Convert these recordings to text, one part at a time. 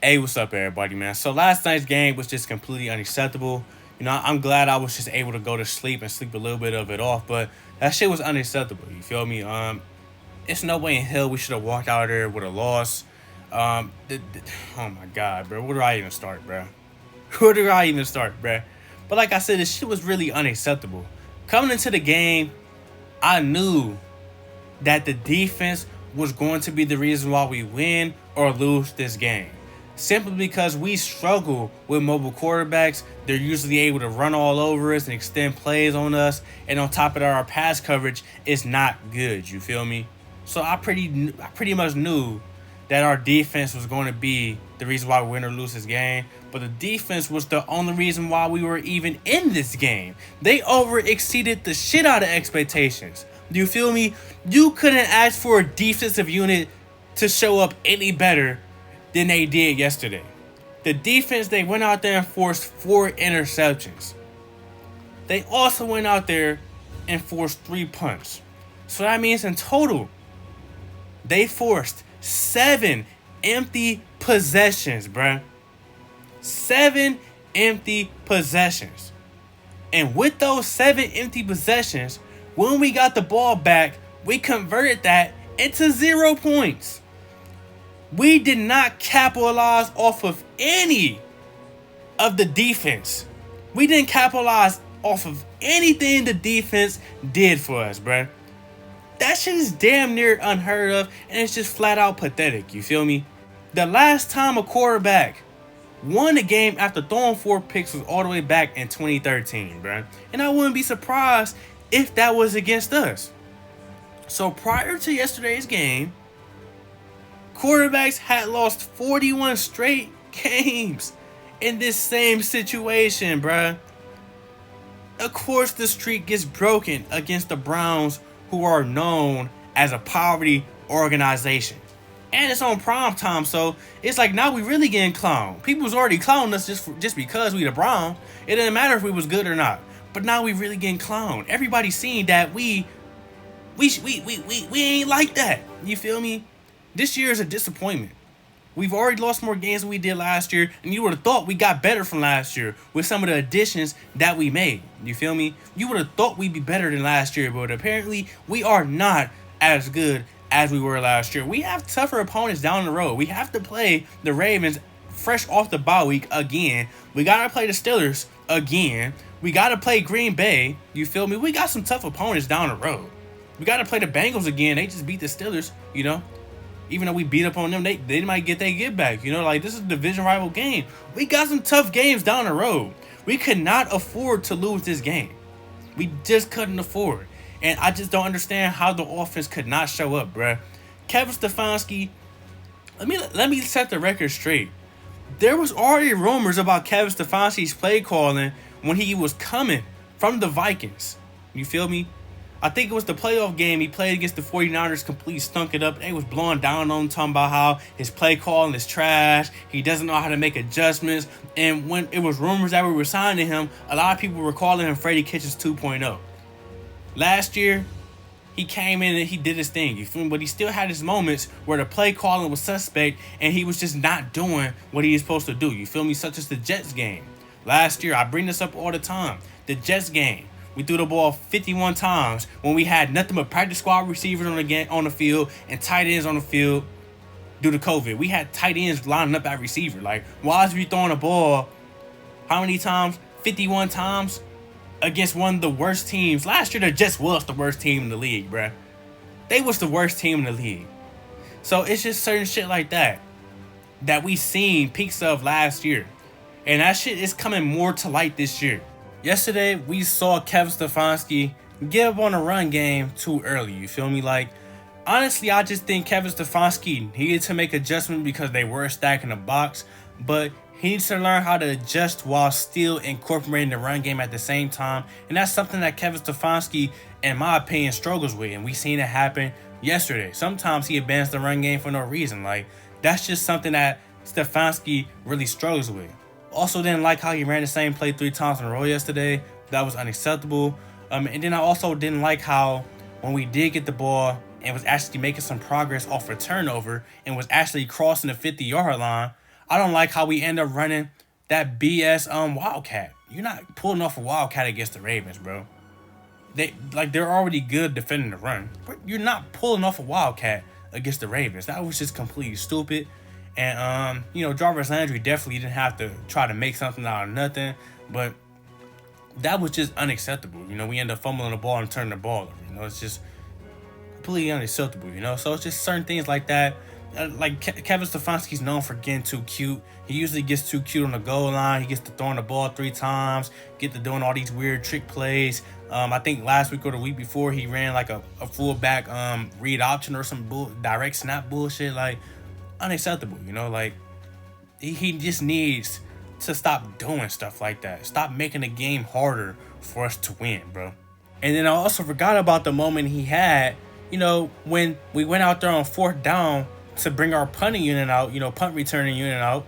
Hey, what's up, everybody, man? So last night's game was just completely unacceptable. I'm glad I was just able to go to sleep and sleep a little bit of it off, but that shit was unacceptable. You feel me? It's no way in hell we should have walked out there with a loss. Oh my god, bro, where do I even start, bro? Where do I even start, bro? But like I said, this shit was really unacceptable. Coming into the game, I knew that the defense was going to be the reason why we win or lose this game. Simply because we struggle with mobile quarterbacks. They're usually able to run all over us and extend plays on us. And on top of that, our pass coverage is not good. You feel me? So I pretty much knew that our defense was going to be the reason why we win or lose this game. But the defense was the only reason why we were even in this game. They over exceeded the shit out of expectations. Do you feel me? You couldn't ask for a defensive unit to show up any better than they did yesterday. The defense, they went out there and forced 4 interceptions. They also went out there and forced 3 punts. So that means in total, they forced 7 empty possessions, bruh. 7 empty possessions. And with those 7 empty possessions, when we got the ball back, we converted that into 0 points. We did not capitalize off of any of the defense. We didn't capitalize off of anything the defense did for us, bruh. That shit is damn near unheard of, and it's just flat out pathetic, you feel me? The last time a quarterback won a game after throwing 4 picks was all the way back in 2013, bruh. And I wouldn't be surprised if that was against us. So prior to yesterday's game, quarterbacks had lost 41 straight games in this same situation, bruh. Of course, the streak gets broken against the Browns, who are known as a poverty organization. And it's on prime time, so it's like now we really getting clowned. People was already clowning us just because we the Browns. It didn't matter if we was good or not. But now we really getting clowned. Everybody's seeing that we ain't like that. You feel me? This year is a disappointment. We've already lost more games than we did last year, and you would have thought we got better from last year with some of the additions that we made. You feel me? You would have thought we'd be better than last year, but apparently we are not as good as we were last year. We have tougher opponents down the road. We have to play the Ravens fresh off the bye week again. We got to play the Steelers again. We got to play Green Bay. You feel me? We got some tough opponents down the road. We got to play the Bengals again. They just beat the Steelers, you know? Even though we beat up on them, they might get their get back. You know, like this is a division rival game. We got some tough games down the road. We could not afford to lose this game. We just couldn't afford. And I just don't understand how the offense could not show up, bruh. Kevin Stefanski, let me set the record straight. There was already rumors about Kevin Stefanski's play calling when he was coming from the Vikings. You feel me? I think it was the playoff game he played against the 49ers, completely stunk it up. They was blowing down on him, talking about how his play calling is trash. He doesn't know how to make adjustments. And when it was rumors that we were signing him, a lot of people were calling him Freddie Kitchens 2.0. Last year, he came in and he did his thing, you feel me? But he still had his moments where the play calling was suspect and he was just not doing what he was supposed to do, you feel me? Such as the Jets game. Last year, I bring this up all the time. The Jets game. We threw the ball 51 times when we had nothing but practice squad receivers on the field and tight ends on the field due to COVID. We had tight ends lining up at receiver. Like, why is we throwing the ball how many times? 51 times against one of the worst teams. Last year, the Jets was the worst team in the league, bruh. They was the worst team in the league. So it's just certain shit like that we seen peaks of last year. And that shit is coming more to light this year. Yesterday, we saw Kevin Stefanski give up on a run game too early, you feel me? Like, honestly, I just think Kevin Stefanski needed to make adjustments because they were stacking the box, but he needs to learn how to adjust while still incorporating the run game at the same time, and that's something that Kevin Stefanski, in my opinion, struggles with, and we seen it happen yesterday. Sometimes he abandons the run game for no reason. Like, that's just something that Stefanski really struggles with. Also didn't like how he ran the same play 3 times in a row yesterday. That was unacceptable. And then I also didn't like how when we did get the ball and was actually making some progress off a turnover and was actually crossing the 50-yard line, I don't like how we end up running that BS Wildcat. You're not pulling off a Wildcat against the Ravens, bro. They're already good defending the run, but you're not pulling off a Wildcat against the Ravens. That was just completely stupid. And Jarvis Landry definitely didn't have to try to make something out of nothing, but that was just unacceptable. We end up fumbling the ball and turning the ball over. It's just completely unacceptable. So it's just certain things like that. Like Kevin Stefanski's known for getting too cute. He usually gets too cute on the goal line. He gets to throwing the ball 3 times, get to doing all these weird trick plays. I think last week or the week before he ran like a fullback read option or some direct snap bullshit. Like, unacceptable. Like he just needs to stop doing stuff like that. Stop making the game harder for us to win, bro. And then I also forgot about the moment he had, when we went out there on 4th down to bring our punting unit out, punt returning unit out.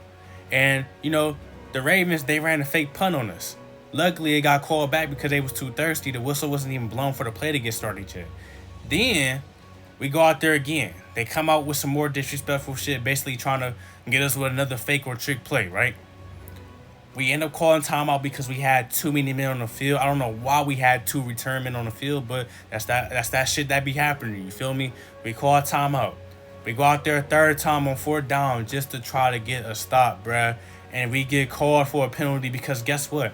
And, the Ravens, they ran a fake punt on us. Luckily, it got called back because they was too thirsty. The whistle wasn't even blown for the play to get started yet. Then we go out there again. They come out with some more disrespectful shit, basically trying to get us with another fake or trick play, right? We end up calling timeout because we had too many men on the field. I don't know why we had 2 return men on the field, but that's that shit that be happening. You feel me? We call timeout. We go out there a 3rd time on 4th down just to try to get a stop, bruh. And we get called for a penalty because guess what?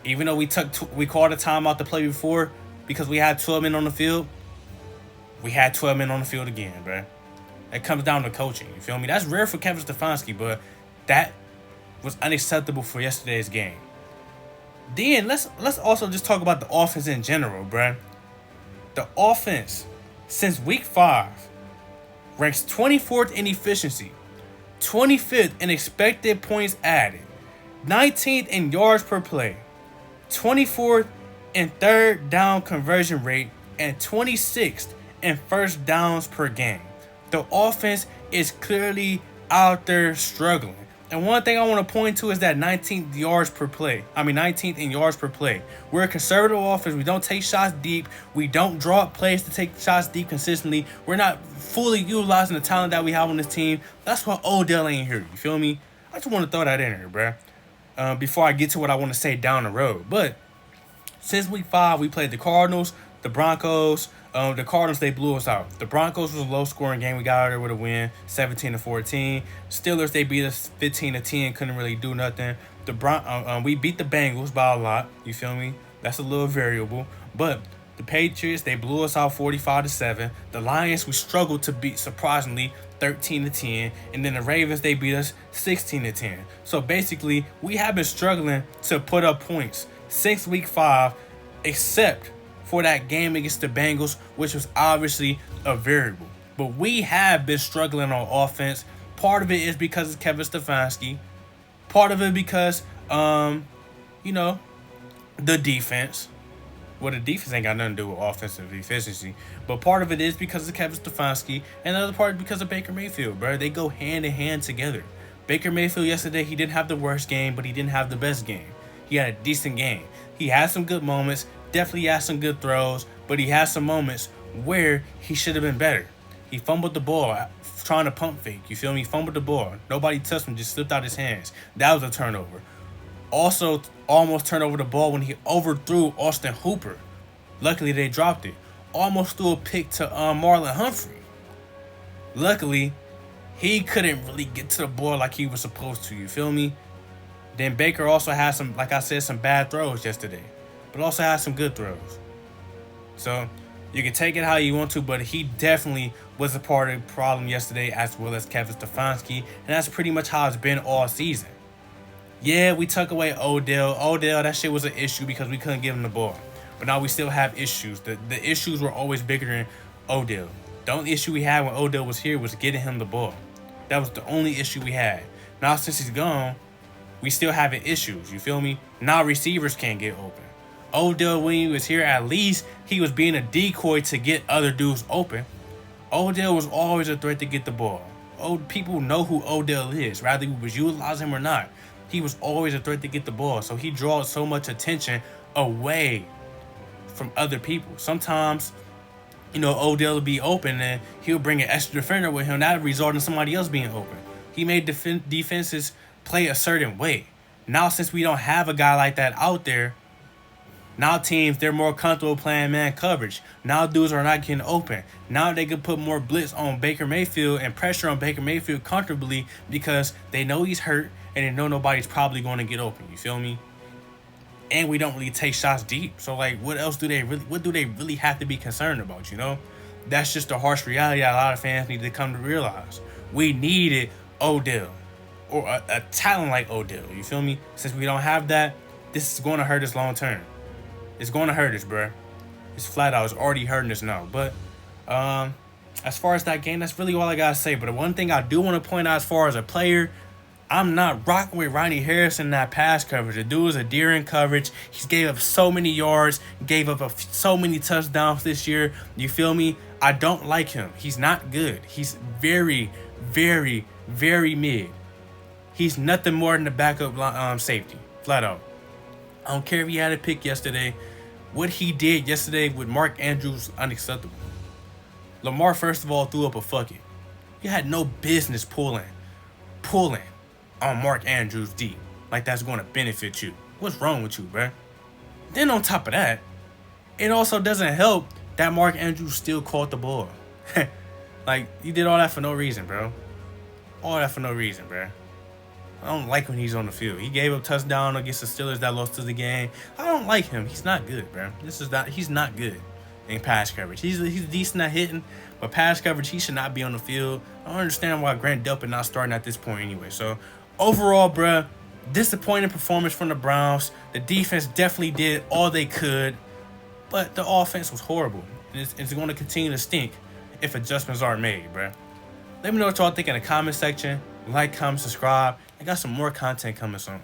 Even though we called a timeout the play before because we had 12 men on the field, we had 12 men on the field again, bruh. It comes down to coaching. You feel me? That's rare for Kevin Stefanski, but that was unacceptable for yesterday's game. Then let's also just talk about the offense in general, bruh. The offense since week 5 ranks 24th in efficiency, 25th in expected points added, 19th in yards per play, 24th in 3rd down conversion rate, and 26th in 1st downs per game. The offense is clearly out there struggling. And one thing I want to point to is that 19th in yards per play. We're a conservative offense. We don't take shots deep. We don't draw up plays to take shots deep consistently. We're not fully utilizing the talent that we have on this team. That's why Odell ain't here. You feel me? I just want to throw that in here, bruh. Before I get to what I want to say down the road. But since week 5, we played the Cardinals, the Broncos. The Cardinals, they blew us out. The Broncos was a low-scoring game. We got out there with a win, 17-14. Steelers, they beat us 15-10. Couldn't really do nothing. We beat the Bengals by a lot. You feel me? That's a little variable. But the Patriots, they blew us out 45-7. The Lions, we struggled to beat, surprisingly, 13-10. And then the Ravens, they beat us 16-10. So basically, we have been struggling to put up points since week 5, except for that game against the Bengals, which was obviously a variable. But we have been struggling on offense. Part of it is because of Kevin Stefanski. Part of it because, the defense. Well, the defense ain't got nothing to do with offensive efficiency. But part of it is because of Kevin Stefanski. And the other part is because of Baker Mayfield, bro. They go hand in hand together. Baker Mayfield yesterday, he didn't have the worst game, but he didn't have the best game. He had a decent game. He had some good moments. Definitely had some good throws, but he had some moments where he should have been better. He fumbled the ball trying to pump fake. You feel me? Fumbled the ball. Nobody touched him, just slipped out his hands. That was a turnover. Also, almost turned over the ball when he overthrew Austin Hooper. Luckily, they dropped it. Almost threw a pick to Marlon Humphrey. Luckily, he couldn't really get to the ball like he was supposed to. You feel me? Then Baker also had some, like I said, some bad throws yesterday, but also had some good throws. So you can take it how you want to, but he definitely was a part of the problem yesterday, as well as Kevin Stefanski, and that's pretty much how it's been all season. Yeah, we took away Odell. That shit was an issue because we couldn't give him the ball. But now we still have issues. The issues were always bigger than Odell. The only issue we had when Odell was here was getting him the ball. That was the only issue we had. Now since he's gone, we still having issues. You feel me? Now receivers can't get open. Odell, when he was here, at least he was being a decoy to get other dudes open. Odell was always a threat to get the ball. People know who Odell is, rather we was utilizing him or not. He was always a threat to get the ball, so he draws so much attention away from other people. Sometimes, Odell will be open and he'll bring an extra defender with him. That'll result in somebody else being open. He made defenses play a certain way. Now, since we don't have a guy like that out there, now teams, they're more comfortable playing man coverage. Now dudes are not getting open. Now they can put more blitz on Baker Mayfield and pressure on Baker Mayfield comfortably because they know he's hurt and they know nobody's probably going to get open. You feel me? And we don't really take shots deep. So like, what do they really have to be concerned about, you know? That's just the harsh reality that a lot of fans need to come to realize. We needed Odell or a talent like Odell. You feel me? Since we don't have that, this is going to hurt us long term. It's going to hurt us, bro. It's flat out. It's already hurting us now. But as far as that game, that's really all I got to say. But the one thing I do want to point out as far as a player, I'm not rocking with Ronnie Harrison in that pass coverage. The dude is a deer in coverage. He gave up so many yards, gave up so many touchdowns this year. You feel me? I don't like him. He's not good. He's very, very, very mid. He's nothing more than a backup safety, flat out. I don't care if he had a pick yesterday. What he did yesterday with Mark Andrews, unacceptable. Lamar, first of all, threw up a fuck it. He had no business pulling on Mark Andrews deep. Like that's going to benefit you. What's wrong with you, bruh? Then on top of that, it also doesn't help that Mark Andrews still caught the ball. Like, you did all that for no reason, bro. All that for no reason, bruh. I don't like when he's on the field. He gave up touchdown against the Steelers that lost to the game. I don't like him. He's not good, bro. He's not good in pass coverage. He's decent at hitting, but pass coverage, he should not be on the field. I don't understand why Grant Delpit not starting at this point anyway. So overall, bro, disappointing performance from the Browns. The defense definitely did all they could, but the offense was horrible. And it's going to continue to stink if adjustments aren't made, bro. Let me know what y'all think in the comment section. Like, comment, subscribe. I got some more content coming soon.